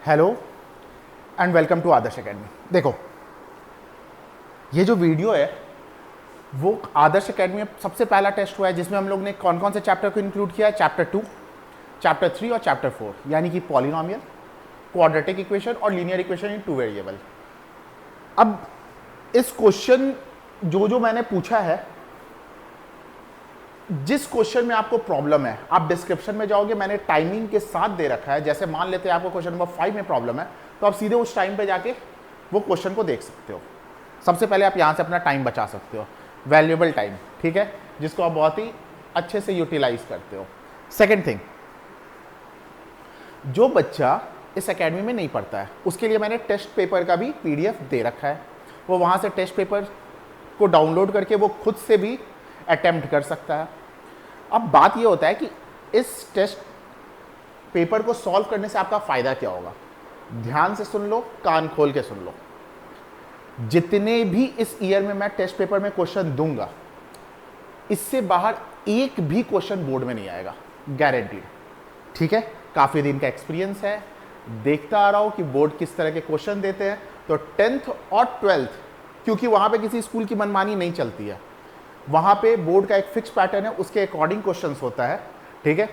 Hello and welcome to Adarsh academy. देखो, ये जो वीडियो है वो आदर्श एकेडमी में सबसे पहला टेस्ट हुआ है जिसमें हम लोग ने कौन कौन से चैप्टर को इंक्लूड किया है। चैप्टर 2, चैप्टर 3 और चैप्टर 4, यानी कि पॉलिनोमियल, क्वाड्रेटिक इक्वेशन और लीनियर इक्वेशन इन 2 वेरिएबल। अब इस क्वेश्चन जो मैंने पूछा है, जिस क्वेश्चन में आपको प्रॉब्लम है आप डिस्क्रिप्शन में जाओगे, मैंने टाइमिंग के साथ दे रखा है। जैसे मान लेते हैं आपको क्वेश्चन नंबर 5 में प्रॉब्लम है तो आप सीधे उस टाइम पे जाके वो क्वेश्चन को देख सकते हो। सबसे पहले आप यहां से अपना टाइम बचा सकते हो, वैल्यूएबल टाइम, ठीक है, जिसको आप बहुत ही अच्छे से यूटिलाइज करते हो। सेकेंड थिंग, जो बच्चा इस एकेडमी में नहीं पढ़ता है उसके लिए मैंने टेस्ट पेपर का भी PDF दे रखा है। वो वहां से टेस्ट पेपर को डाउनलोड करके वो खुद से भी अटेम्प्ट कर सकता है। अब बात ये होता है कि इस टेस्ट पेपर को सॉल्व करने से आपका फायदा क्या होगा। ध्यान से सुन लो, कान खोल के सुन लो। जितने भी इस ईयर में मैं टेस्ट पेपर में क्वेश्चन दूंगा, इससे बाहर एक भी क्वेश्चन बोर्ड में नहीं आएगा, गारंटीड। ठीक है, काफी दिन का एक्सपीरियंस है, देखता आ रहा हूं कि बोर्ड किस तरह के क्वेश्चन देते हैं। तो 10th और 12th, क्योंकि वहां पे किसी स्कूल की मनमानी नहीं चलती है, वहां पे बोर्ड का एक फिक्स पैटर्न है, उसके अकॉर्डिंग क्वेश्चंस होता है। ठीक है,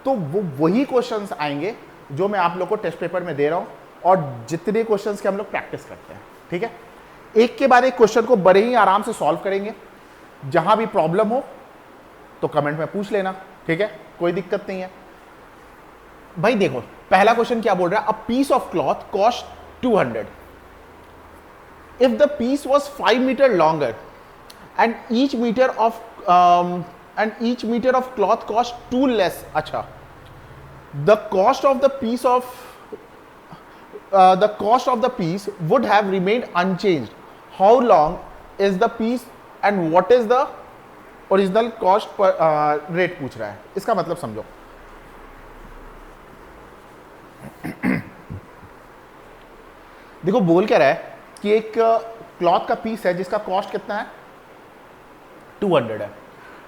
तो वो वही क्वेश्चंस आएंगे जो मैं आप लोग को टेस्ट पेपर में दे रहा हूं, और जितने क्वेश्चंस के हम लोग प्रैक्टिस करते हैं। ठीक है, एक के बाद एक क्वेश्चन को बड़े ही आराम से सॉल्व करेंगे। जहां भी प्रॉब्लम हो तो कमेंट में पूछ लेना, ठीक है, कोई दिक्कत नहीं है भाई। देखो, पहला क्वेश्चन क्या बोल रहा है, a piece of cloth cost 200 if the piece was 5 meter longer and each meter of cloth cost 2 less. अच्छा, the cost of the piece would have remained unchanged. How long is the piece and what is the original cost per rate पूछ रहा है। इसका मतलब समझो। देखो, बोल क्या रहा है कि एक क्लॉथ का पीस है जिसका कॉस्ट कितना है, 200 है।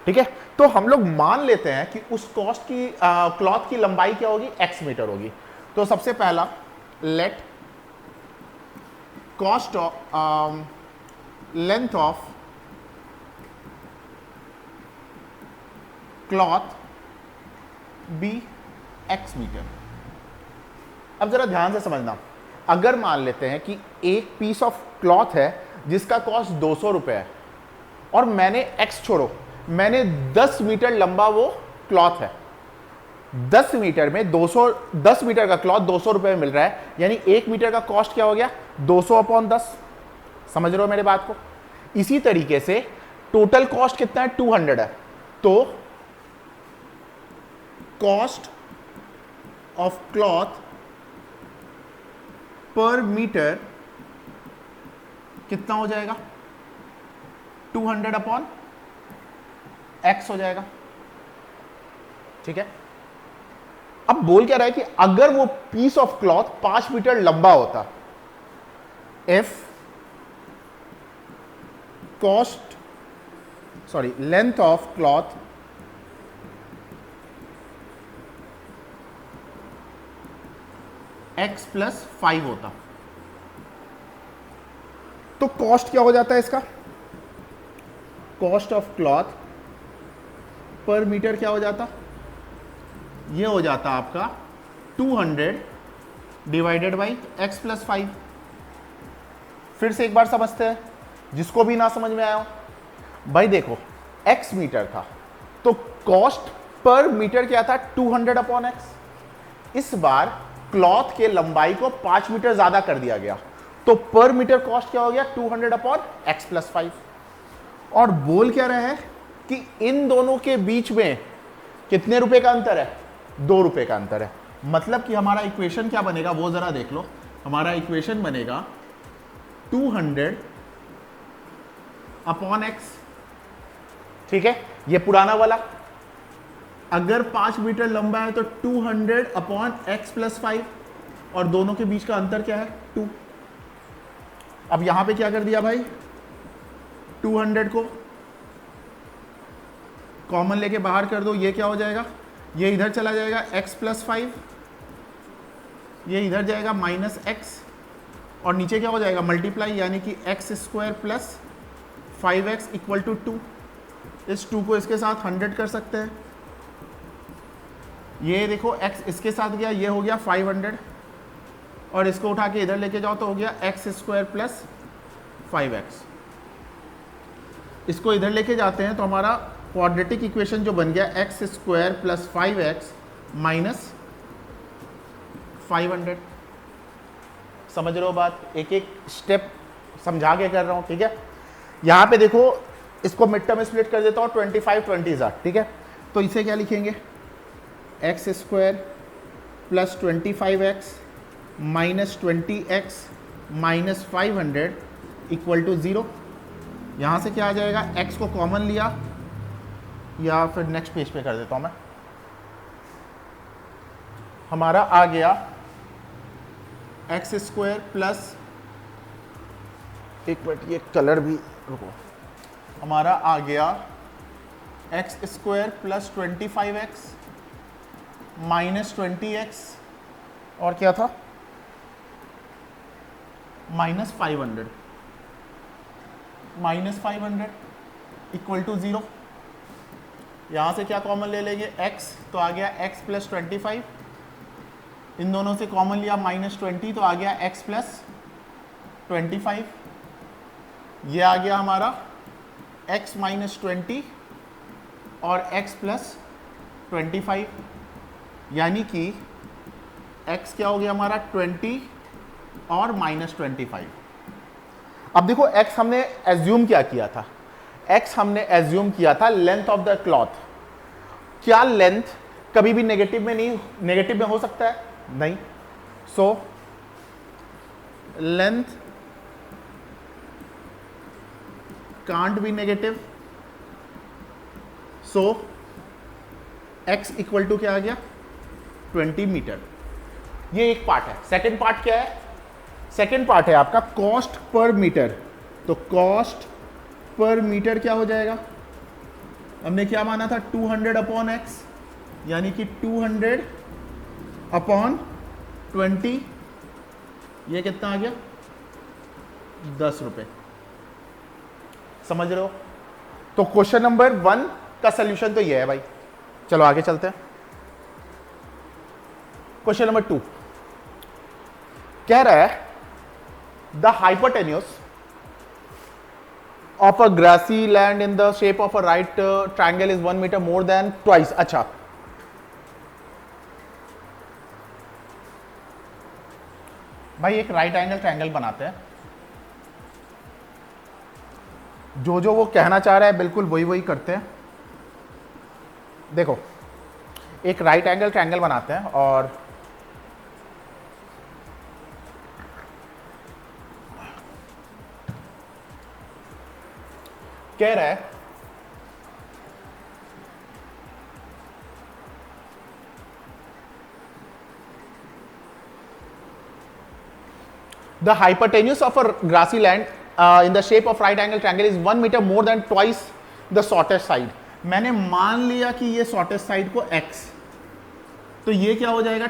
ठीक है, तो हम लोग मान लेते हैं कि उस कॉस्ट की क्लॉथ की लंबाई क्या होगी, x मीटर होगी। तो सबसे पहला, let cost of length of cloth be x meter. अब जरा ध्यान से समझना, अगर मान लेते हैं कि एक पीस ऑफ क्लॉथ है जिसका कॉस्ट 200 रुपए है, और मैंने x छोड़ो, मैंने 10 मीटर लंबा वो क्लॉथ है, 10 मीटर में 10 मीटर का क्लॉथ 200 रुपए में मिल रहा है, यानी 1 मीटर का कॉस्ट क्या हो गया, 200/10। समझ रहे हो मेरे बात को। इसी तरीके से टोटल कॉस्ट कितना है, 200 है, तो कॉस्ट ऑफ क्लॉथ पर मीटर कितना हो जाएगा, 200/x हो जाएगा। ठीक है, अब बोल क्या रहा है कि अगर वो पीस ऑफ क्लॉथ 5 मीटर लंबा होता, लेंथ ऑफ क्लॉथ x + 5 होता, तो कॉस्ट क्या हो जाता है इसका, कॉस्ट ऑफ क्लॉथ पर मीटर क्या हो जाता, ये हो जाता आपका 200 डिवाइडेड बाई x + 5। फिर से एक बार समझते हैं, जिसको भी ना समझ में आया हो। भाई देखो, x मीटर था तो कॉस्ट पर मीटर क्या था, 200/x। इस बार क्लॉथ के लंबाई को 5 मीटर ज्यादा कर दिया गया, तो पर मीटर कॉस्ट क्या हो गया, 200/x + 5। और बोल क्या रहे हैं कि इन दोनों के बीच में कितने रुपए का अंतर है, 2 रुपए का अंतर है। मतलब कि हमारा इक्वेशन क्या बनेगा वो जरा देख लो। हमारा इक्वेशन बनेगा 200/x। ठीक है, ये पुराना वाला, अगर 5 मीटर लंबा है तो 200/x + 5, और दोनों के बीच का अंतर क्या है, 2। अब यहां पे क्या कर दिया भाई, 200 को कॉमन लेके बाहर कर दो, ये क्या हो जाएगा, ये इधर चला जाएगा x + 5 ये इधर जाएगा माइनस एक्स और नीचे क्या हो जाएगा मल्टीप्लाई, यानी कि x square plus 5x equal to 2। इस 2 को इसके साथ 100 कर सकते हैं। ये देखो x इसके साथ गया, ये हो गया 500 और इसको उठा के इधर लेके जाओ तो हो गया एक्स स्क्वायर प्लस 5x। इसको इधर लेके जाते हैं तो हमारा क्वाड्रेटिक इक्वेशन जो बन गया x square plus 5x minus 500। समझ रहे हो बात, एक एक स्टेप समझा के कर रहा हूँ, ठीक है। यहाँ पे देखो इसको मिड टर्म स्प्लिट कर देता हूँ 25 20 ठीक है। तो इसे क्या लिखेंगे, x square plus 25x minus 20x minus 500 equal to 0। यहाँ से क्या आ जाएगा, x को कॉमन लिया या फिर नेक्स्ट पेज पे कर देता हूँ मैं, हमारा आ गया एक्स स्क्वायर प्लस, एक मिनट ये कलर भी रुको, हमारा आ गया x square plus 25x minus 20x और क्या था माइनस 500 इक्वल टू 0। यहाँ से क्या कॉमन ले लेंगे x, तो आ गया x प्लस 25, इन दोनों से कॉमन लिया माइनस 20 तो आ गया x प्लस 25। ये आ गया हमारा x माइनस 20 और x प्लस 25, यानी कि x क्या हो गया हमारा 20 और माइनस 25। अब देखो x हमने एज्यूम क्या किया था, x हमने एज्यूम किया था लेंथ ऑफ द क्लॉथ। क्या लेंथ कभी भी नेगेटिव में हो सकता है? नहीं। So length can't be negative, so x equal to क्या आ गया 20 मीटर। ये एक पार्ट है। सेकंड पार्ट क्या है, सेकंड पार्ट है आपका कॉस्ट पर मीटर। तो कॉस्ट पर मीटर क्या हो जाएगा, हमने क्या माना था 200 अपॉन x, यानी कि 200 अपॉन 20, ये कितना आ गया 10 रुपए। समझ रहे हो? तो क्वेश्चन नंबर 1 का सॉल्यूशन तो ये है भाई। चलो आगे चलते हैं। क्वेश्चन नंबर 2 कह रहा है the hypotenuse of a grassy land in the shape of a right triangle is 1 meter more than twice. अच्छा, भाई एक राइट एंगल ट्रायंगल बनाते हैं, जो वो कहना चाह रहा है बिल्कुल वही करते हैं। देखो एक राइट एंगल ट्रायंगल बनाते हैं और कह रहा है the hypotenuse of a grassy land in the shape of right angle triangle is 1 meter more than twice the shortest side। मैंने मान लिया कि ये शॉर्टेस्ट साइड को x, तो ये क्या हो जाएगा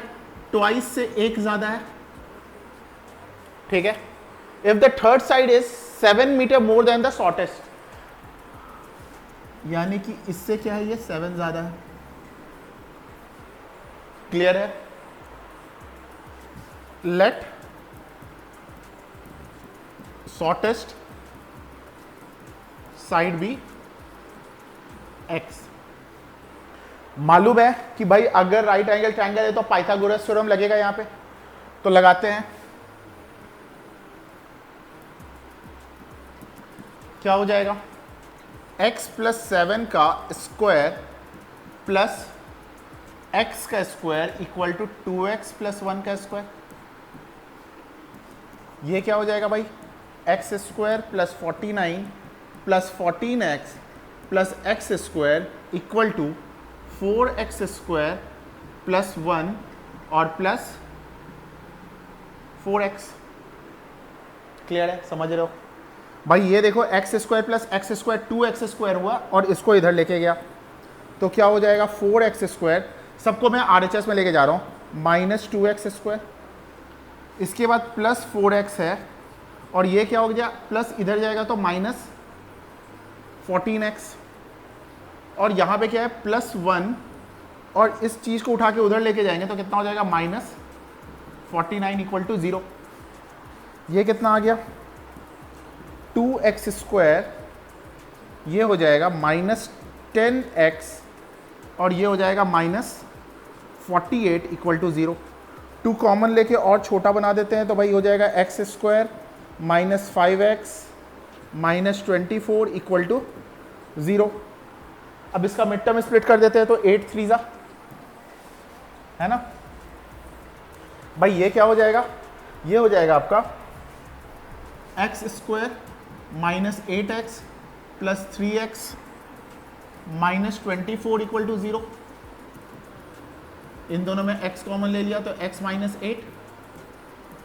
ट्वाइस से एक ज्यादा है, ठीक है। If the third side is 7 meter more than the shortest, यानी कि इससे क्या है ये 7 ज्यादा है। क्लियर है? Let shortest side be x। मालूम है कि भाई अगर राइट एंगल ट्रायंगल है तो पाइथागोरस थ्योरम लगेगा यहां पे, तो लगाते हैं। क्या हो जाएगा x प्लस 7 का स्क्वायर प्लस x का square equal to 2x plus 1 का स्क्वायर। ये क्या हो जाएगा भाई x square plus 49 plus 14x plus x square equal to 4x square plus 1 और प्लस 4x। क्लियर है? समझ रहे हो भाई? ये देखो x square plus x square 2x square हुआ और इसको इधर लेके गया, तो क्या हो जाएगा 4x स्क्वायर, सबको मैं RHS में लेके जा रहा हूँ, माइनस 2x स्क्वायर इसके बाद प्लस 4x है, और ये क्या हो गया, प्लस इधर जाएगा तो माइनस 14x, और यहाँ पे क्या है प्लस 1, और इस चीज़ को उठा के उधर लेके जाएंगे तो कितना हो जाएगा माइनस 49 इक्वल टू 0। ये कितना आ गया 2x स्क्वायर, ये हो जाएगा माइनस 10x, और ये हो जाएगा माइनस 48 इक्वल टू 0। 2 कॉमन लेके और छोटा बना देते हैं तो भाई हो जाएगा x square minus 5x minus 24 equal to 0। अब इसका मिड टर्म स्प्लिट कर देते हैं तो 8 3 जा, है ना भाई। ये क्या हो जाएगा, ये हो जाएगा आपका x square minus 8x plus 3x minus 24 equal to 0। इन दोनों में x कॉमन ले लिया तो x माइनस 8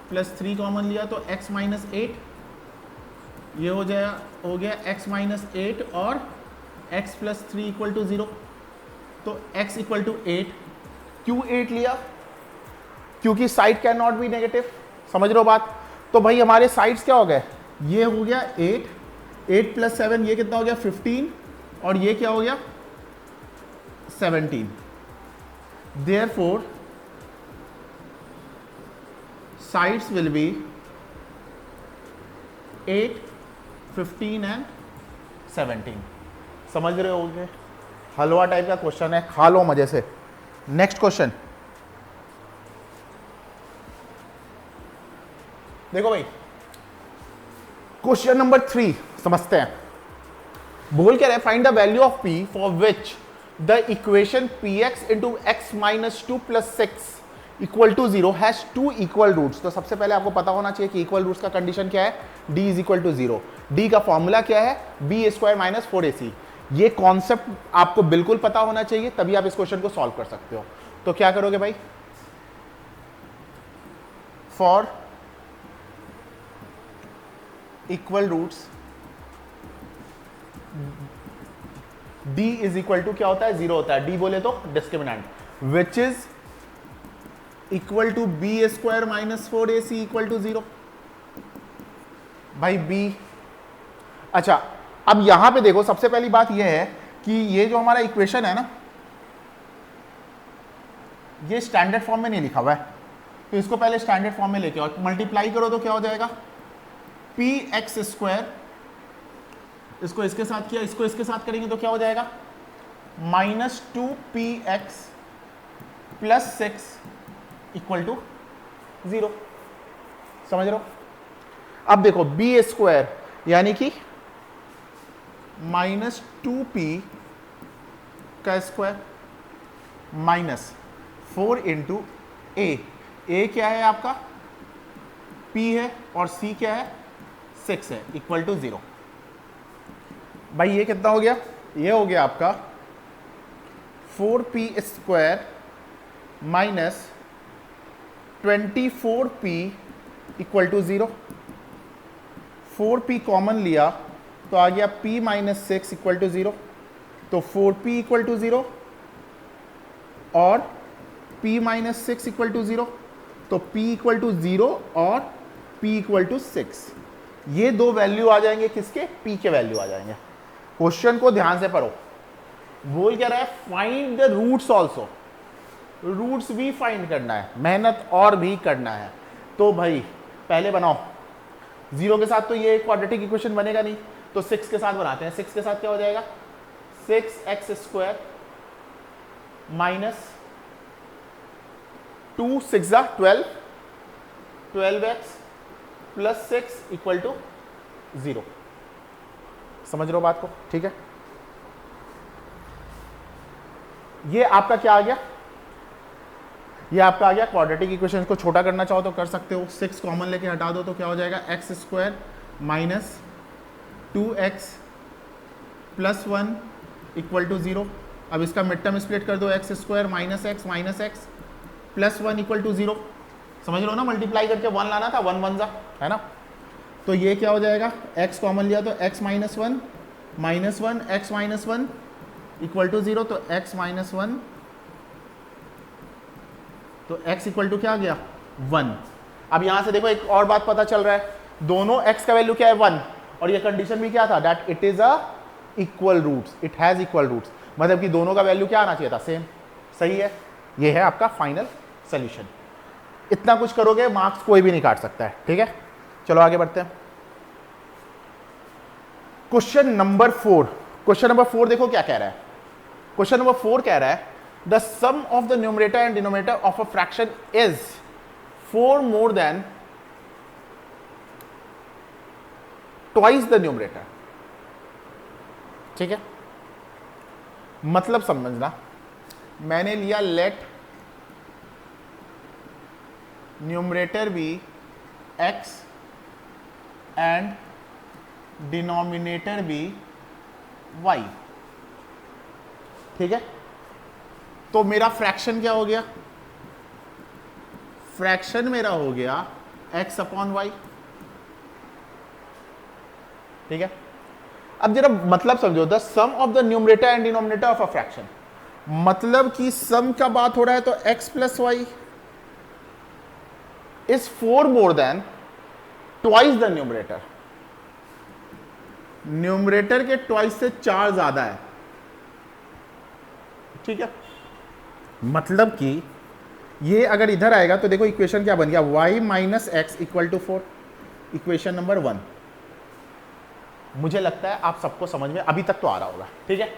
प्लस 3 कॉमन लिया तो x माइनस 8, ये हो गया x माइनस 8 और x प्लस 3 इक्वल टू 0। तो x इक्वल टू 8। क्यों 8 लिया, क्योंकि side can not be negative, समझ रहे हो बात। तो भाई हमारे साइड्स क्या हो गए, ये हो गया 8 प्लस 7 ये कितना हो गया 15, और ये क्या हो गया 17। Therefore, sides will be 8, 15 and 17। समझ रहे होगे, हलवा टाइप का क्वेश्चन है, खा लो मजे से। नेक्स्ट क्वेश्चन देखो भाई, क्वेश्चन नंबर 3 समझते हैं। बोल क्या रहे, find the value of p for which the equation px into x minus 2 plus 6 equal to 0 has 2 equal roots। तो सबसे पहले आपको पता होना चाहिए कि इक्वल रूट्स का कंडीशन क्या है, d is equal to 0। d का फॉर्मूला क्या है, b स्क्वायर माइनस 4ac। ये कॉन्सेप्ट आपको बिल्कुल पता होना चाहिए, तभी आप इस क्वेश्चन को सॉल्व कर सकते हो। तो क्या करोगे भाई, for equal roots d is equal to क्या होता है 0 होता है, d बोले तो discriminant, which is equal to b square minus 4ac equal to 0। भाई b, अच्छा अब यहां पे देखो, सबसे पहली बात यह है कि ये जो हमारा इक्वेशन है ना, ये स्टैंडर्ड फॉर्म में नहीं लिखा हुआ है, तो इसको पहले स्टैंडर्ड फॉर्म में लेके और मल्टीप्लाई करो तो क्या हो जाएगा px स्क्वायर, इसको इसके साथ किया, इसको इसके साथ करेंगे तो क्या हो जाएगा minus 2px plus 6 equal to 0। समझ रहे हो। अब देखो b स्क्वायर यानी कि माइनस 2p का स्क्वायर माइनस 4 इंटू a क्या है आपका p है और c क्या है 6 है, इक्वल टू 0। भाई ये कितना हो गया, ये हो गया आपका 4p square minus 24p equal to 0। 4p common लिया तो आ गया p माइनस 6 इक्वल टू 0। तो 4p इक्वल टू 0 और p माइनस 6 इक्वल टू 0, तो p इक्वल टू 0 और p इक्वल टू 6। ये दो वैल्यू आ जाएंगे, किसके, p के वैल्यू आ जाएंगे। क्वेश्चन को ध्यान से पढ़ो, बोल क्या रहा है, find the roots also, roots भी फाइंड करना है, मेहनत और भी करना है। तो भाई पहले बनाओ, 0 के साथ तो ये क्वाड्रेटिक इक्वेशन बनेगा नहीं, तो 6 के साथ बनाते हैं। 6 के साथ क्या हो जाएगा 6x square minus 2 6 12, 12x plus 6 equal to 0। समझ रहे हो बात को, ठीक है। ये आपका क्या आ गया, ये आपका आ गया क्वाड्रेटिक इक्वेशन। को छोटा करना चाहो तो कर सकते हो, 6 कॉमन लेके हटा दो तो क्या हो जाएगा x square minus 2x plus 1 equal to 0। अब इसका मिड टर्म स्प्लिट कर दो, x square minus x plus 1 equal to 0। समझ लो ना, मल्टीप्लाई करके 1 लाना था, 1 1 जा, है ना। तो ये क्या हो जाएगा, x कॉमन लिया तो x minus 1 x minus 1 equal to 0। तो x माइनस 1, तो x इक्वल टू क्या आ गया 1। अब यहां से देखो एक और बात पता चल रहा है, दोनों x का वैल्यू क्या है 1, और ये कंडीशन भी क्या था, that it is a equal roots, it has equal roots, मतलब कि दोनों का वैल्यू क्या आना चाहिए था, सेम। सही है, ये है आपका फाइनल सोल्यूशन। इतना कुछ करोगे मार्क्स कोई भी नहीं काट सकता है, ठीक है। चलो आगे बढ़ते हैं। क्वेश्चन नंबर 4, क्वेश्चन नंबर 4 देखो क्या कह रहा है। क्वेश्चन नंबर 4 कह रहा है the sum of the numerator and denominator of a fraction is 4 more than twice the numerator. ठीक है, मतलब समझना, मैंने लिया let numerator be x and denominator be y। ठीक है, तो मेरा फ्रैक्शन क्या हो गया, फ्रैक्शन मेरा हो गया x अपॉन y। ठीक है, अब जरा मतलब समझो, the sum of the numerator and denominator of a fraction, मतलब कि सम का बात हो रहा है तो x plus y is 4 more than twice the numerator, numerator के ट्वाइस से 4 ज्यादा है। ठीक है, मतलब कि ये अगर इधर आएगा तो देखो इक्वेशन क्या बन गया, y minus x equal to 4, equation number 1। मुझे लगता है आप सबको समझ में अभी तक तो आ रहा होगा। ठीक है,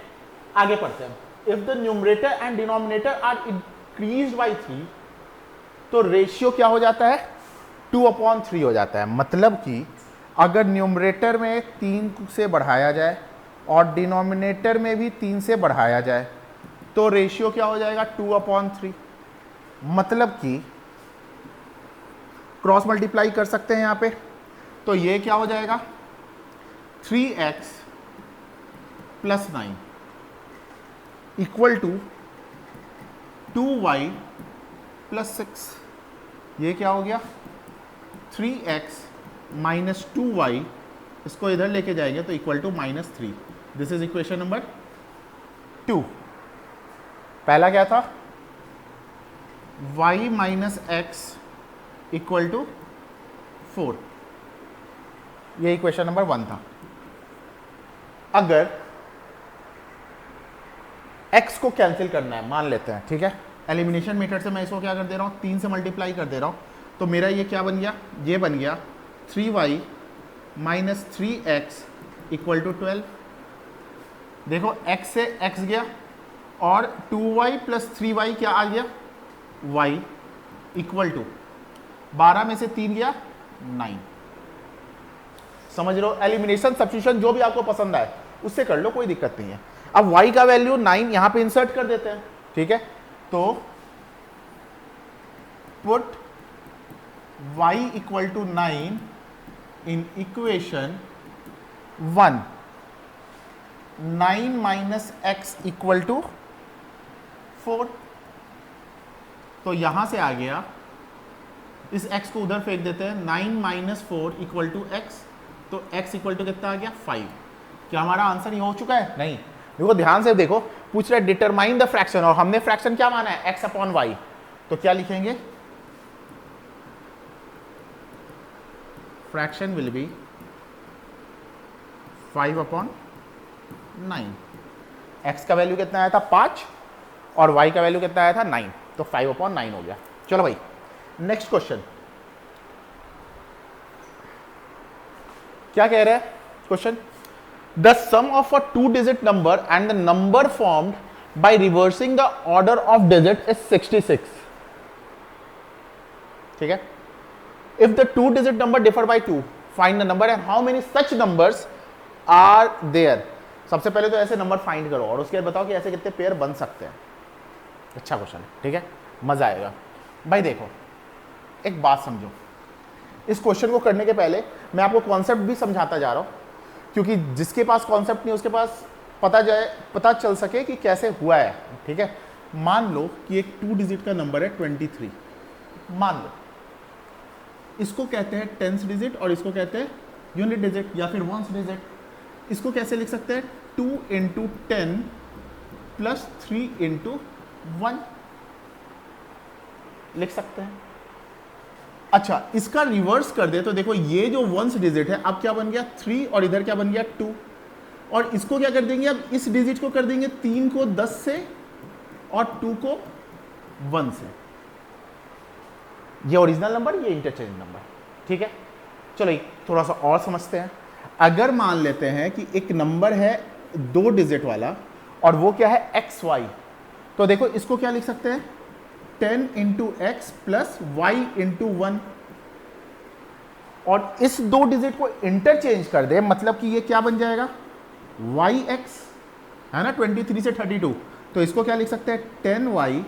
आगे पढ़ते हैं। If the numerator and denominator are increased by 3, तो रेशियो क्या हो जाता है, 2/3 हो जाता है। मतलब कि अगर न्यूमरेटर में 3 से बढ़ाया जाए और डिनोमिनेटर में भी 3 से बढ़ाया जाए तो रेशियो क्या हो जाएगा, 2/3। मतलब कि क्रॉस मल्टीप्लाई कर सकते हैं यहां पे, तो ये क्या हो जाएगा 3x plus 9 equal to 2y plus 6। ये क्या हो गया 3x माइनस 2y, इसको इधर लेके जाएंगे तो equal to -3। This is equation number 2। पहला क्या था, y minus x equal to 4, ये इक्वेशन नंबर 1 था। अगर x को कैंसिल करना है, मान लेते हैं, ठीक है, एलिमिनेशन मेथड से मैं इसको क्या कर दे रहा हूँ, 3 से मल्टीप्लाई कर दे रहा हूँ, तो मेरा ये क्या बन गया, ये बन गया 3y minus 3x equal to 12। देखो x से x गया और 2y प्लस 3y क्या आ गया, y इक्वल टू 12 में से 3 गया 9। समझ लो, एलिमिनेशन सब्स्टिट्यूशन जो भी आपको पसंद आए उससे कर लो, कोई दिक्कत नहीं है। अब y का वैल्यू 9 यहां पे इंसर्ट कर देते हैं। ठीक है, तो put y equal to 9 in equation 1, 9 minus x equal to 4। तो यहां से आ गया, इस x को उधर फेंक देते हैं, 9 माइनस 4 इक्वल टू एक्स, तो x इक्वल टू कितना आ गया 5। क्या हमारा आंसर ये हो चुका है, नहीं। देखो ध्यान से देखो, पूछ रहा है डिटरमाइन द फ्रैक्शन, और हमने फ्रैक्शन क्या माना है, x अपॉन वाई, तो क्या लिखेंगे, फ्रैक्शन विल बी 5/9। x का वैल्यू कितना आया था 5 और y का वैल्यू कितना आया था 9, तो 5/9 हो गया। चलो भाई नेक्स्ट क्वेश्चन, क्या कह रहा है question, the sum of a 2 digit number and the number formed by reversing the order of digit is 66। ठीक है, if the 2 digit number differ by 2, find the number and how many such numbers are there. सबसे पहले तो ऐसे number find करो और उसके बाद बताओ कि ऐसे कितने पेयर बन सकते हैं। अच्छा क्वेश्चन है, ठीक है, मजा आएगा। भाई देखो एक बात समझो, इस क्वेश्चन को करने के पहले मैं आपको कॉन्सेप्ट भी समझाता जा रहा हूं, क्योंकि जिसके पास कॉन्सेप्ट नहीं उसके पास पता चल सके कि कैसे हुआ है। ठीक है, मान लो कि एक 2 डिजिट का नंबर है 23, मान लो इसको कहते हैं टेंस डिजिट और इसको कहते हैं यूनिट डिजिट या फिर वंस डिजिट। इसको कैसे लिख सकते हैं, 2 इंटू 10 प्लस 3 इंटू 1 लिख सकते हैं। अच्छा, इसका रिवर्स कर दे तो देखो ये जो वंस डिजिट है अब क्या बन गया 3 और इधर क्या बन गया 2, और इसको क्या कर देंगे अब इस डिजिट को कर देंगे 3 को 10 से और 2 को 1 से। ये ओरिजिनल नंबर, ये इंटरचेंज नंबर, ठीक है। चलो एक थोड़ा सा और समझते हैं। अगर मान लेते हैं कि एक नंबर है 2 डिजिट वाला और वो क्या है XY, तो देखो इसको क्या लिख सकते हैं 10 into x plus y into 1, और इस 2 डिजिट को इंटरचेंज कर दे, मतलब कि ये क्या बन जाएगा YX, है ना, 23 से 32, तो इसको क्या लिख सकते हैं 10Y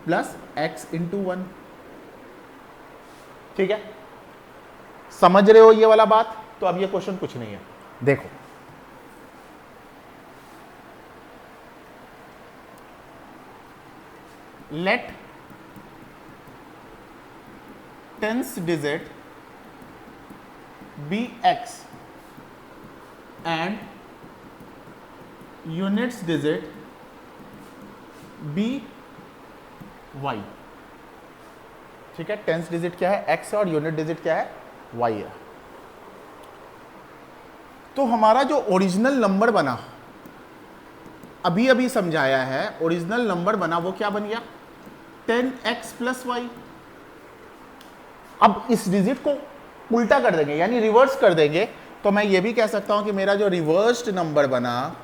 प्लस एक्स इंटू 1, ठीक है। समझ रहे हो ये वाला बात? तो अब ये क्वेश्चन कुछ नहीं है, देखो let tens digit be X and units digit be Y, ठीक है। टेंस डिजिट क्या है X है और यूनिट डिजिट क्या है Y है। तो हमारा जो ओरिजिनल नंबर बना, अभी अभी समझाया है, ओरिजिनल नंबर बना वो क्या बन गया 10x प्लस वाई। अब इस डिजिट को उल्टा कर देंगे यानी रिवर्स कर देंगे, तो मैं ये भी कह सकता हूं कि मेरा जो रिवर्स्ड नंबर बना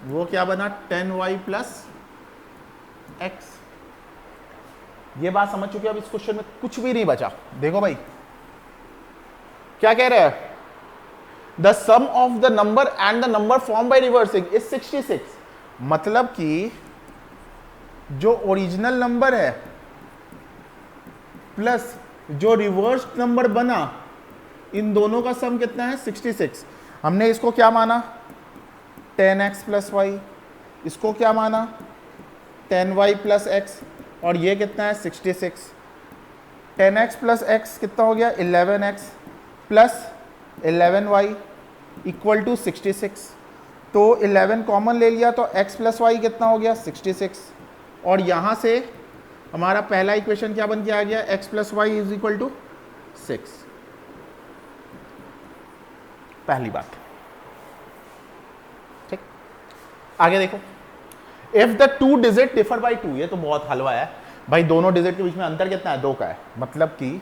वो क्या बना 10y प्लस एक्स। ये बात समझ चुके हो? अब इस क्वेश्चन में कुछ भी नहीं बचा। देखो भाई क्या कह रहे हैं, the sum of the number and the number form by reversing is 66, मतलब कि जो ओरिजिनल नंबर है प्लस जो रिवर्स नंबर बना, इन दोनों का सम कितना है 66। हमने इसको क्या माना 10x प्लस वाई, इसको क्या माना 10y प्लस एक्स, और ये कितना है 66। 10x प्लस एक्स कितना हो गया 11x plus 11y equal to 66। तो 11 कॉमन ले लिया तो x प्लस वाई कितना हो गया 66, और यहाँ से हमारा पहला इक्वेशन क्या बन के आ गया x plus y is equal to 6। पहली बात, ठीक। आगे देखो, if the 2 digit differ by 2, ये तो बहुत हलवा है भाई, दोनों डिजिट के बीच में अंतर कितना है 2 का है, मतलब कि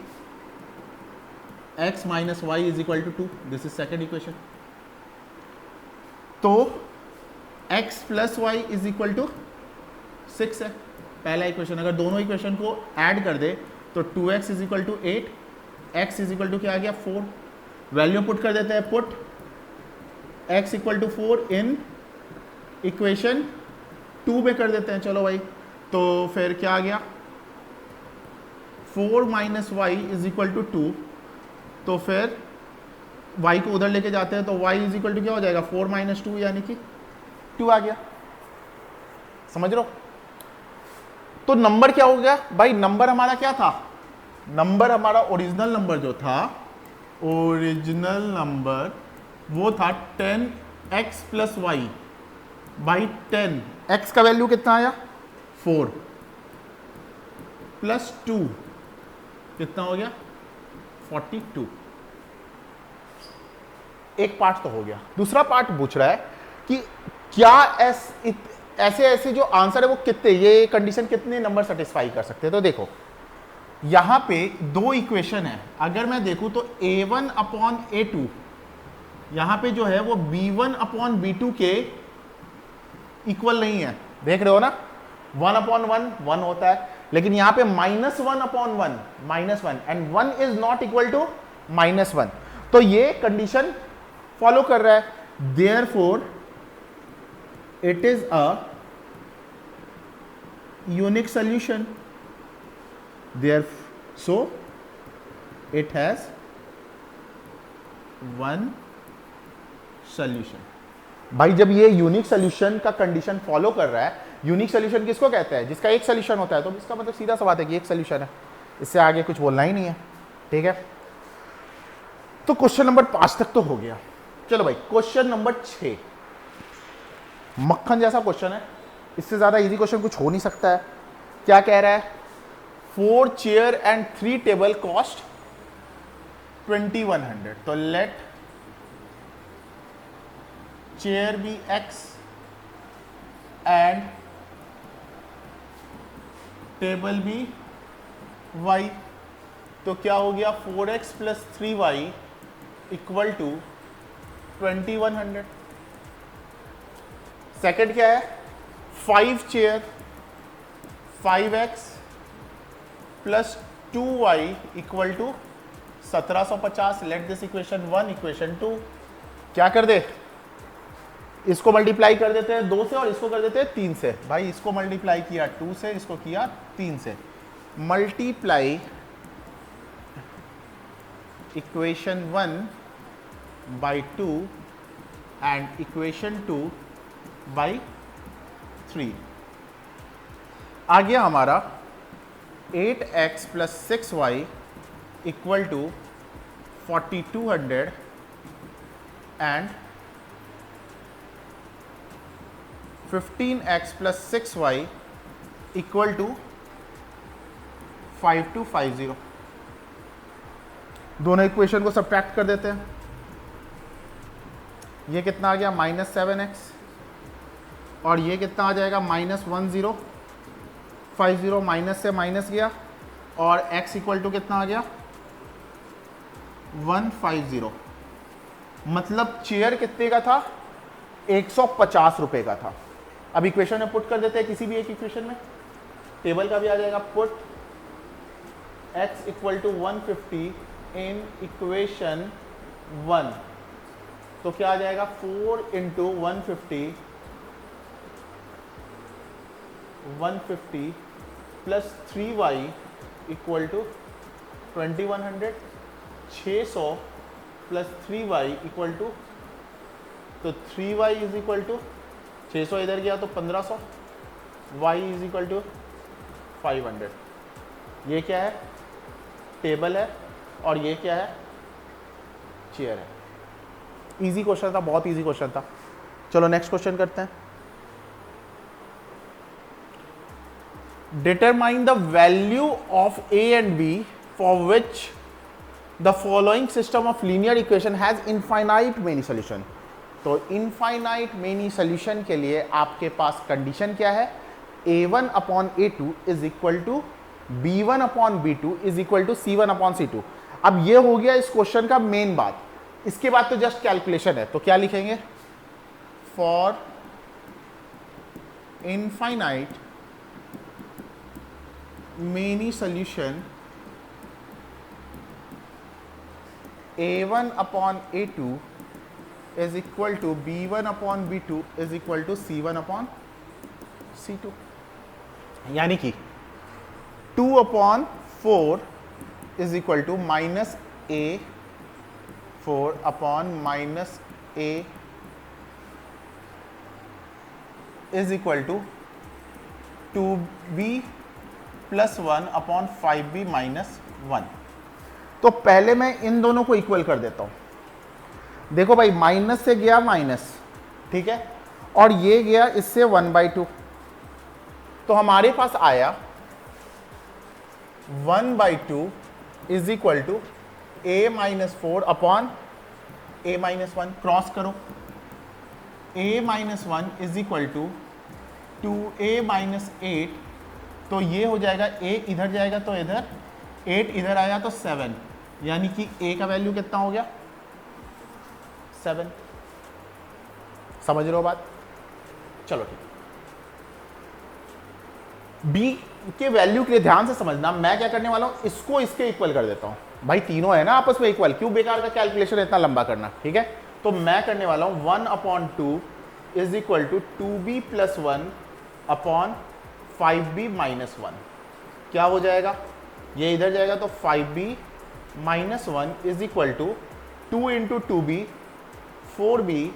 x minus y is equal to 2, this is second equation. तो x plus y is equal to 6 है पहला इक्वेशन। अगर दोनों इक्वेशन को ऐड कर दे तो 2x is equal to 8, x is equal to क्या आ गया 4, वैल्यू पुट कर देते हैं, put x equal to 4 in equation 2 में कर देते हैं। चलो भाई, तो फिर क्या आ गया 4 minus y is equal to 2, तो फिर y को उधर लेके जाते हैं तो y इज इक्वल टू क्या हो जाएगा 4 माइनस 2 यानी कि 2 आ गया। समझ रहे हो? तो नंबर क्या हो गया भाई, नंबर हमारा क्या था, नंबर हमारा ओरिजिनल नंबर जो था, ओरिजिनल नंबर वो था 10x plus y by 10। x का वैल्यू कितना आया 4 प्लस 2 कितना हो गया 42। एक पार्ट तो हो गया। दूसरा पार्ट पूछ रहा है कि क्या ऐसे ऐसे जो आंसर है वो कितने, ये कंडीशन कितने नंबर सेटिस्फाई कर सकते हैं। तो देखो यहां पे 2 इक्वेशन है, अगर मैं देखूं तो a1 अपॉन a2 यहां पे जो है वो b1 अपॉन b2 के इक्वल नहीं है। देख रहे हो ना, 1 अपॉन 1 होता है, लेकिन यहां पे -1 upon 1 -1 and 1 is not equal to -1, तो ये कंडीशन फॉलो कर रहा है। Therefore it is a unique solution, so it has one solution। भाई जब ये यूनिक सोल्यूशन का कंडीशन फॉलो कर रहा है, यूनिक सोल्यूशन किसको कहते हैं, जिसका एक सोल्यूशन होता है, तो इसका मतलब सीधा सा बात है कि एक सोल्यूशन है, इससे आगे कुछ बोलना ही नहीं है, ठीक है। तो क्वेश्चन नंबर 5 तक तो हो गया। चलो भाई क्वेश्चन नंबर 6, मक्खन जैसा क्वेश्चन है, इससे ज्यादा इजी क्वेश्चन कुछ हो नहीं सकता है। क्या कह रहा है, 4 चेयर एंड 3 टेबल कॉस्ट 2100. तो let chair be x and table be y. तो क्या हो गया 4x plus 3y equal to 2100. Second क्या है 5 chair 5x plus 2y equal to 1750. Let this equation 1 equation 2. क्या कर दे, इसको मल्टीप्लाई कर देते हैं 2 से और इसको कर देते हैं 3 से. भाई इसको मल्टीप्लाई किया 2 से, इसको किया 3 से. Multiply equation 1 by 2 and equation 2 by 3. आ गया हमारा 8x plus 6y equal to 4200 and 15x plus 6y equal to 5250. दोनों इक्वेशन को सब्ट्रैक्ट कर देते हैं. ये कितना आ गया -7x और ये कितना आ जाएगा -1050. माइनस से माइनस गया और x इक्वल टू कितना आ गया 150. मतलब चेयर कितने का था 150 रुपए का था. अब इक्वेशन में पुट कर देते हैं किसी भी एक इक्वेशन में. टेबल का भी आ जाएगा put x equal to 150 in equation 1. तो क्या आ जाएगा 4 into 150 plus 3y equal to 2100. 600 plus 3y equal to, तो 3y इज इक्वल टू 600 इधर गया तो 1500. y is equal to 500. ये क्या है टेबल है और ये क्या है चेयर है. इजी क्वेश्चन था, बहुत इजी क्वेश्चन था. चलो नेक्स्ट क्वेश्चन करते हैं. Determine the value of a and b for which the following system of linear equation has infinite many solution. तो इनफाइनाइट मेनी सॉल्यूशन के लिए आपके पास कंडीशन क्या है a1 upon a2 is equal to b1 upon b2 is equal to c1 upon c2. अब ये हो गया इस क्वेश्चन का मेन बात. इसके बाद तो जस्ट कैलकुलेशन है. तो क्या लिखेंगे for infinite many solution a1 upon a2 is equal to b1 upon b2 is equal to c1 upon c2. यानी कि 2 upon 4 is equal to minus a 4 upon minus a is equal to 2b plus 1 upon 5b minus 1. तो पहले मैं इन दोनों को equal कर देता हूं. देखो भाई माइनस से गया माइनस, ठीक है, और ये गया इससे 1/2. तो हमारे पास आया 1/2 is equal to a minus 4 upon a minus 1. Cross करो. a minus 1 is equal to 2a minus 8. तो ये हो जाएगा a इधर जाएगा तो इधर, 8 इधर आया तो 7. यानी कि a का वैल्यू कितना हो गया 7. समझ रहे हो बात. चलो ठीक. b के वैल्यू के लिए ध्यान से समझना. मैं क्या करने वाला हूं इसको इसके इक्वल कर देता हूं. भाई तीनों है ना आपस में इक्वल, क्यों बेकार का कैलकुलेशन इतना लंबा करना. ठीक है, तो मैं करने वाला हूं 1/2 is equal to 2b plus 1 upon 5b minus 1. क्या हो जाएगा, ये इधर जाएगा तो 5b minus 1 is equal to 2 into 2b 4b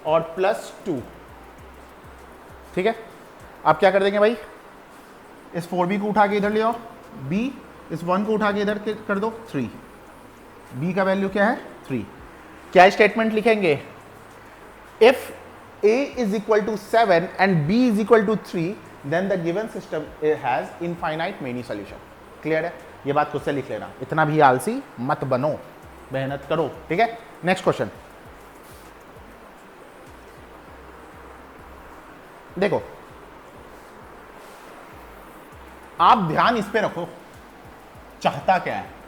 और प्लस 2. ठीक है, आप क्या कर देंगे भाई, इस 4b को उठा के इधर ले आओ, b इस 1 को उठा के इधर कर दो 3. b का वैल्यू क्या है 3. क्या स्टेटमेंट लिखेंगे, if a is equal to 7 and b is equal to 3 then the given system has infinite many solution. Clear है? ये बात खुद से लिख लेना, इतना भी आलसी मत बनो, मेहनत करो, ठीक है? नेक्स्ट क्वेश्चन देखो, आप ध्यान इस पे रखो, चाहता क्या है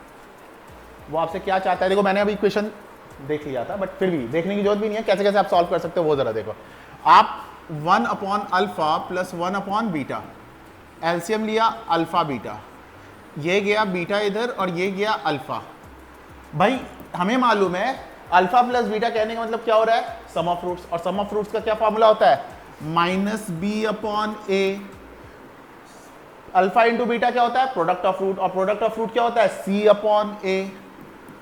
वो, आपसे क्या चाहता है। देखो मैंने अभी इक्वेशन देख लिया था, बट फिर भी देखने की जरूरत भी नहीं है, कैसे कैसे आप सॉल्व कर सकते हो वो जरा देखो। आप 1 upon alpha plus 1 upon beta, LCM लिया अल्फा बीटा, ये गया बीटा इधर और ये गया अल्फा। भाई हमें मालूम है अल्फा प्लस बीटा कहने का मतलब क्या हो रहा है, सम ऑफ रूट्स, और सम ऑफ रूट्स का क्या फॉर्मूला होता है, माइनस बी अपॉन ए। अल्फा इंटू बीटा क्या होता है, प्रोडक्ट ऑफ रूट, और प्रोडक्ट ऑफ रूट क्या होता है, सी अपॉन ए।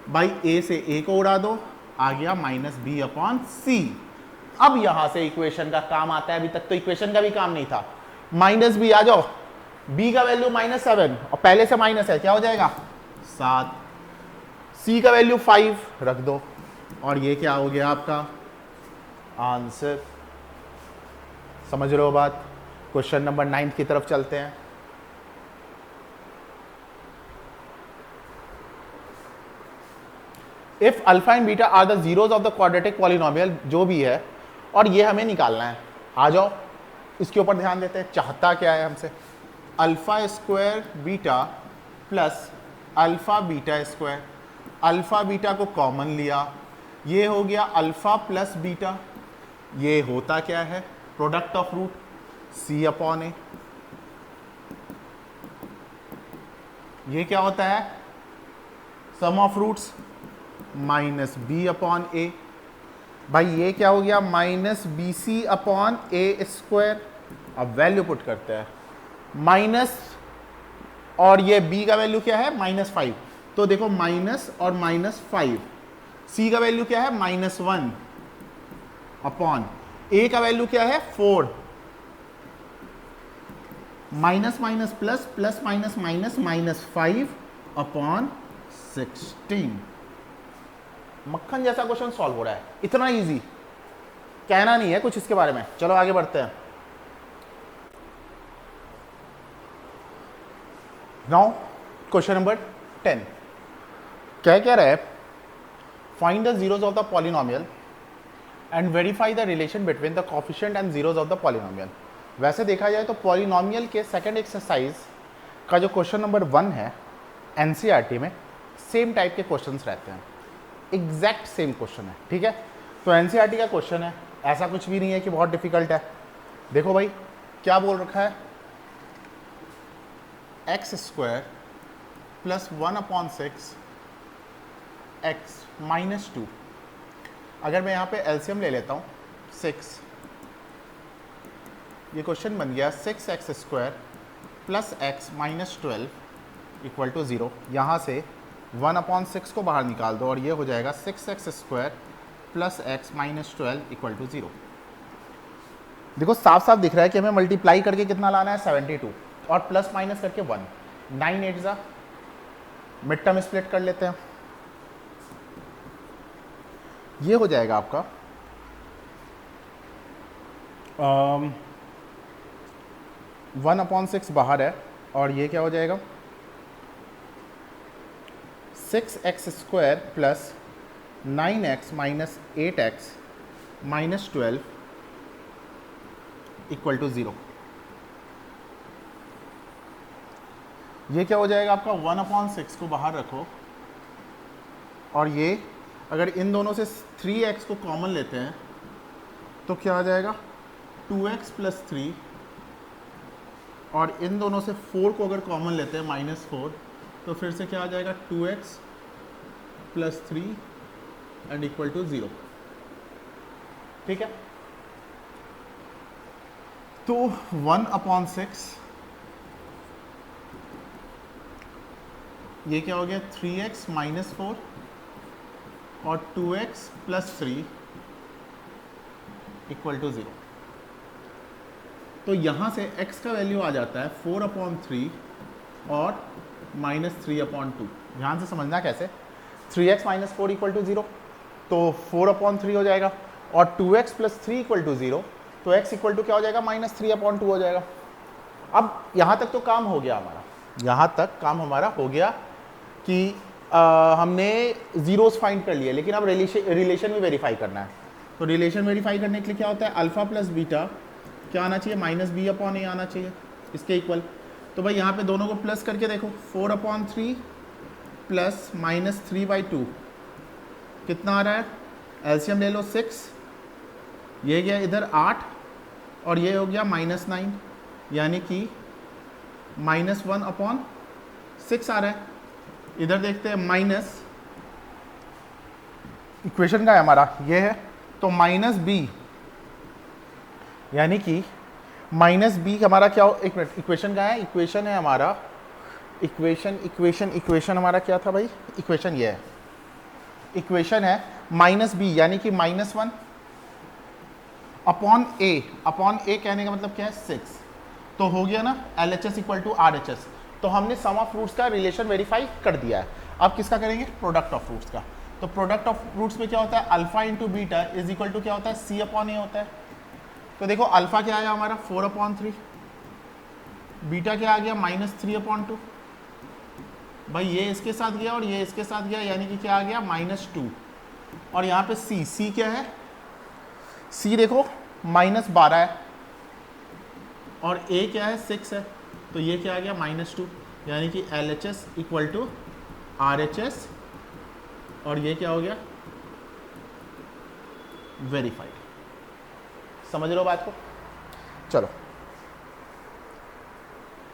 भाई ए से ए को उड़ा दो, आ गया माइनस बी अपॉन सी। अब यहां से इक्वेशन का काम आता है, अभी तक तो इक्वेशन का भी काम नहीं था। माइनस बी आ जाओ, बी का वैल्यू -7 और पहले से माइनस है, क्या हो जाएगा 7, सी का वैल्यू 5 रख दो, और ये क्या हो गया आपका आंसर। समझ रहे हो बात? क्वेश्चन नंबर 9 की तरफ चलते हैं। If alpha and beta are the zeros of the quadratic polynomial, जो भी है, और ये हमें निकालना है। आ जाओ इसके ऊपर ध्यान देते हैं, चाहता क्या है हमसे, alpha square beta plus alpha beta square. Alpha beta को कॉमन लिया, ये हो गया अल्फा प्लस बीटा। ये होता क्या है, product of root C upon A. ये क्या होता है, sum of roots minus B upon A. भाई ये क्या हो गया, minus B C upon A square. अब वैल्यू पुट करते हैं, माइनस, और ये b का वैल्यू क्या है -5, तो देखो माइनस और -5। c का वैल्यू क्या है -1 अपॉन a का वैल्यू क्या है 4, minus minus plus, plus minus minus, -5 upon 16। मक्खन जैसा क्वेश्चन सॉल्व हो रहा है, इतना इजी, कहना नहीं है कुछ इसके बारे में। चलो आगे बढ़ते हैं। नाउ क्वेश्चन नंबर 10 क्या कह रहा है, find the zeros of the polynomial and verify the relation between the coefficient and zeros of the polynomial. वैसे देखा जाए तो पॉलिनोमियल के सेकंड एक्सरसाइज का जो क्वेश्चन नंबर 1 है एनसीईआरटी में सेम टाइप के क्वेश्चंस रहते हैं, एग्जैक्ट सेम क्वेश्चन है, ठीक है? तो एनसीईआरटी का क्वेश्चन है, ऐसा कुछ भी नहीं है कि बहुत डिफिकल्ट है। देखो भाई क्या बोल रखा है, एक्स स्क्वायर प्लस 1/6 एक्स -2। अगर मैं यहाँ पे एलसीएम ले लेता हूँ 6, ये क्वेश्चन बन गया 6x square plus x -12 equal to 0। यहाँ से 1/6 को बाहर निकाल दो और ये हो जाएगा 6x square plus x -12 equal to 0। देखो साफ साफ दिख रहा है कि हमें मल्टीप्लाई करके कितना लाना है 72 और प्लस माइनस करके 1, 9 8 जा, मिड टर्म स्प्लिट कर लेते हैं, ये हो जाएगा आपका 1/6 बाहर है और ये क्या हो जाएगा 6x square plus 9x minus 8x -12 equal to 0। ये क्या हो जाएगा आपका 1/6 को बाहर रखो और ये अगर इन दोनों से 3x को कॉमन लेते हैं तो क्या आ जाएगा 2x प्लस 3, और इन दोनों से 4 को अगर कॉमन लेते हैं -4 तो फिर से क्या आ जाएगा 2x plus 3 and equal to 0। ठीक है, तो 1/6 ये क्या हो गया 3x -4 और 2x प्लस 3 इक्वल टू 0। तो यहाँ से x का वैल्यू आ जाता है 4/3 और -3/2। ध्यान से समझना कैसे, 3x -4 इक्वल टू 0 तो 4/3 हो जाएगा और 2x प्लस 3 इक्वल टू 0 तो x इक्वल टू क्या हो जाएगा -3/2 हो जाएगा। अब यहाँ तक तो काम हो गया हमारा, यहाँ तक काम हमारा हो गया कि हमने जीरोस फाइंड कर लिए, लेकिन अब रिलेशन में वेरीफाई करना है। तो रिलेशन वेरीफाई करने के लिए क्या होता है, अल्फा प्लस बीटा क्या आना चाहिए, माइनस बी अपॉन ए आना चाहिए इसके इक्वल। तो भाई यहाँ पे दोनों को प्लस करके देखो, 4/3 प्लस -3/2 कितना आ रहा है, एलसीएम ले लो 6, ये गया इधर 8 और ये हो गया -9, यानी कि -1/6 आ रहा है। इधर देखते हैं माइनस, इक्वेशन का है हमारा ये है, तो माइनस बी, यानी कि माइनस बी हमारा क्या हो, एक मिनट, इक्वेशन का है, इक्वेशन है हमारा, इक्वेशन हमारा क्या था भाई, इक्वेशन ये है, इक्वेशन है माइनस बी यानी कि -1 अपॉन ए कहने का मतलब क्या है 6, तो हो गया ना LHS इक्वल टू RHS। तो हमने सम ऑफ रूट्स का रिलेशन वेरीफाई कर दिया है। अब किसका करेंगे, प्रोडक्ट ऑफ रूट्स का। तो प्रोडक्ट ऑफ रूट्स में क्या होता है, alpha into beta is equal to क्या होता है, C अपॉन ए होता है। तो देखो अल्फा क्या आया हमारा 4/3, बीटा क्या आ गया -3/2, भाई ये इसके साथ गया और ये इसके साथ गया, यानी कि क्या आ गया -2। और यहाँ पे C क्या है, C देखो -12 है और A क्या है 6 है, तो ये क्या आ गया -2, यानी कि LHS इक्वल टू RHS, और ये क्या हो गया वेरीफाइड। समझ रहे हो बात को। चलो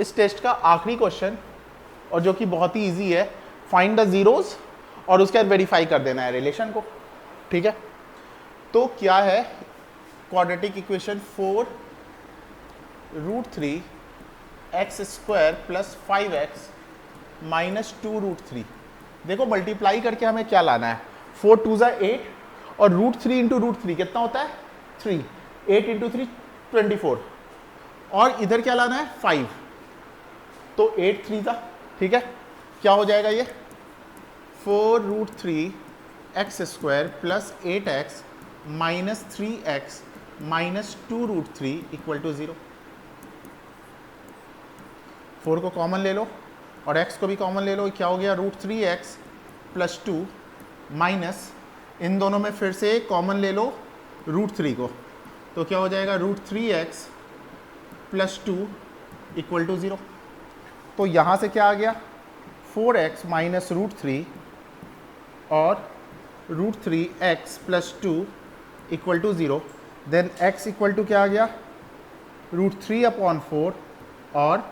इस टेस्ट का आखिरी क्वेश्चन, और जो कि बहुत ही इजी है, फाइंड द जीरोस और उसके बाद वेरीफाई कर देना है रिलेशन को, ठीक है। तो क्या है, quadratic equation 4√3 x² plus 5x minus 2√3। देखो मल्टीप्लाई करके हमें क्या लाना है, 4 2 ज़ा 8 और √3 इंटू √3 कितना होता है 3, 8 इंटू 3 24, और इधर क्या लाना है 5, तो 8 3 ज़ा, ठीक है, क्या हो जाएगा ये 4√3 x² plus 8x minus 3x minus 2√3 equal to 0। 4 को कॉमन ले लो और x को भी कॉमन ले लो, क्या हो गया √3x प्लस 2 माइनस, इन दोनों में फिर से कॉमन ले लो √3 को, तो क्या हो जाएगा √3x प्लस 2 इक्वल टू 0। तो यहाँ से क्या आ गया 4x माइनस √3 और √3x plus 2 equal to 0। Then x equal to क्या आ गया √3/4 और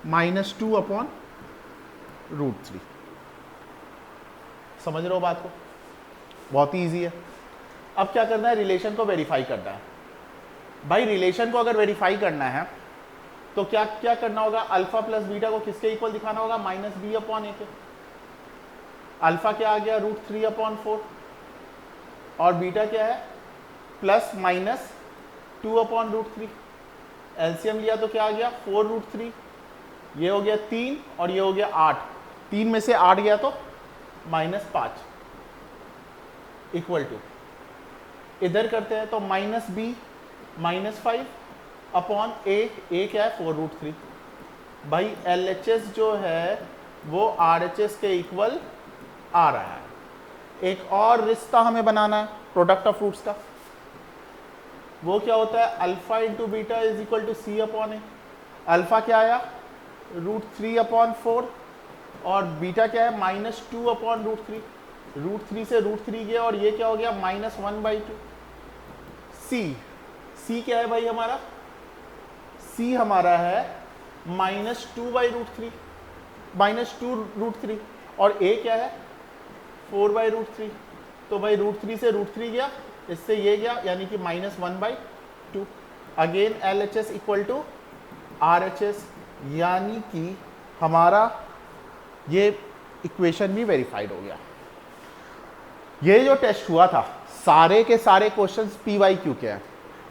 -2/√3। समझ रहे हो बात को, बहुत ही ईजी है। अब क्या करना है, रिलेशन को वेरीफाई करना है। भाई रिलेशन को अगर वेरीफाई करना है तो क्या क्या करना होगा, अल्फा प्लस बीटा को किसके इक्वल दिखाना होगा, -b/a के। अल्फा क्या आ गया √3/4 और बीटा क्या है +-2/√3। एलसीएम लिया तो क्या आ गया 4√3, ये हो गया 3 और ये हो गया 8, 3 में से 8 गया तो -5 इक्वल टू, इधर करते हैं तो -b -5/a, a क्या है 4√3। भाई LHS जो है वो RHS के इक्वल आ रहा है। एक और रिश्ता हमें बनाना है प्रोडक्ट ऑफ रूट्स का, वो क्या होता है, alpha into beta is equal to C/a। Alpha क्या आया √3/4 और बीटा क्या है -2/√3, √3 से √3 गया और ये क्या हो गया -1/2। C क्या है भाई हमारा, C हमारा है -2/√3, -2√3, और A क्या है 4/√3। तो भाई √3 से √3 गया, इससे ये गया, यानी कि -1/2। Again LHS equal to RHS, यानी कि हमारा ये इक्वेशन भी वेरीफाइड हो गया। ये जो टेस्ट हुआ था सारे के सारे क्वेश्चंस PYQ के हैं,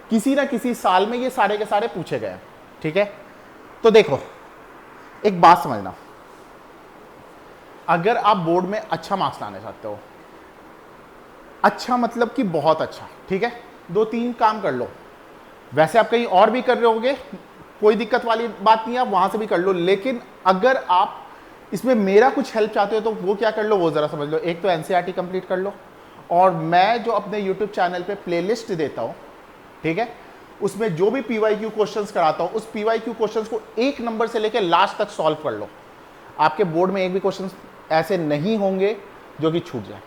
किसी ना किसी साल में ये सारे के सारे पूछे गए हैं, ठीक है। तो देखो एक बात समझना, अगर आप बोर्ड में अच्छा मार्क्स लाना चाहते हो, अच्छा मतलब कि बहुत अच्छा, ठीक है, 2-3 काम कर लो। वैसे आप कहीं और भी कर रहे होगे कोई दिक्कत वाली बात नहीं है, आप वहां से भी कर लो। लेकिन अगर आप इसमें मेरा कुछ हेल्प चाहते हो तो वो क्या कर लो, वो जरा समझ लो। एक तो एनसीईआरटी कंप्लीट कर लो, और मैं जो अपने यूट्यूब चैनल पे प्लेलिस्ट देता हूँ, ठीक है, उसमें जो भी पीवाईक्यू क्वेश्चंस कराता हूँ, उस पीवाईक्यू क्वेश्चंस को 1 नंबर से लेकर लास्ट तक सॉल्व कर लो। आपके बोर्ड में एक भी क्वेश्चन ऐसे नहीं होंगे जो कि छूट जाए।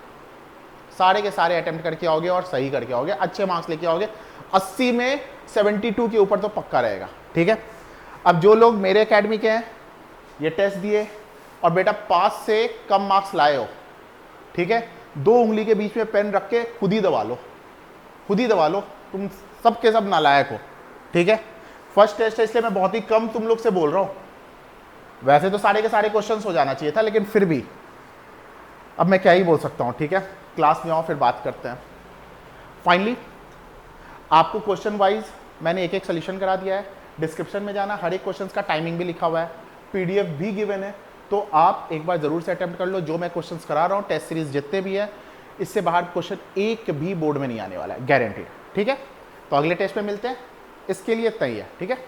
सारे के सारे अटेम्प्ट करके आओगे और सही करके आओगे, अच्छे मार्क्स लेके आओगे। 80 में 72 के ऊपर तो पक्का रहेगा, ठीक है। अब जो लोग मेरे एकेडमी के हैं, ये टेस्ट दिए और बेटा 5 से कम मार्क्स लाए हो, ठीक है, 2 उंगली के बीच में पेन रख के खुद ही दबा लो, खुद ही दबा लो, तुम सब के सब नालायक हो, ठीक है। फर्स्ट टेस्ट है इसलिए मैं बहुत ही कम तुम लोग से बोल रहा हूं। वैसे तो सारे के सारे क्वेश्चंस हो जाना चाहिए था, लेकिन फिर भी अब मैं क्या ही बोल सकता हूं, ठीक है। क्लास में आओ फिर बात करते हैं। फाइनली आपको क्वेश्चन वाइज मैंने एक एक सोल्यूशन करा दिया है। डिस्क्रिप्शन में जाना, हर एक क्वेश्चन का टाइमिंग भी लिखा हुआ है, पीडीएफ भी गिवन है, तो आप एक बार जरूर से अटेम्प्ट कर लो। जो मैं क्वेश्चंस करा रहा हूँ, टेस्ट सीरीज जितने भी है, इससे बाहर क्वेश्चन एक भी बोर्ड में नहीं आने वाला है, गारंटीड, ठीक है। तो अगले टेस्ट में मिलते हैं, इसके लिए इतना ही है, ठीक है।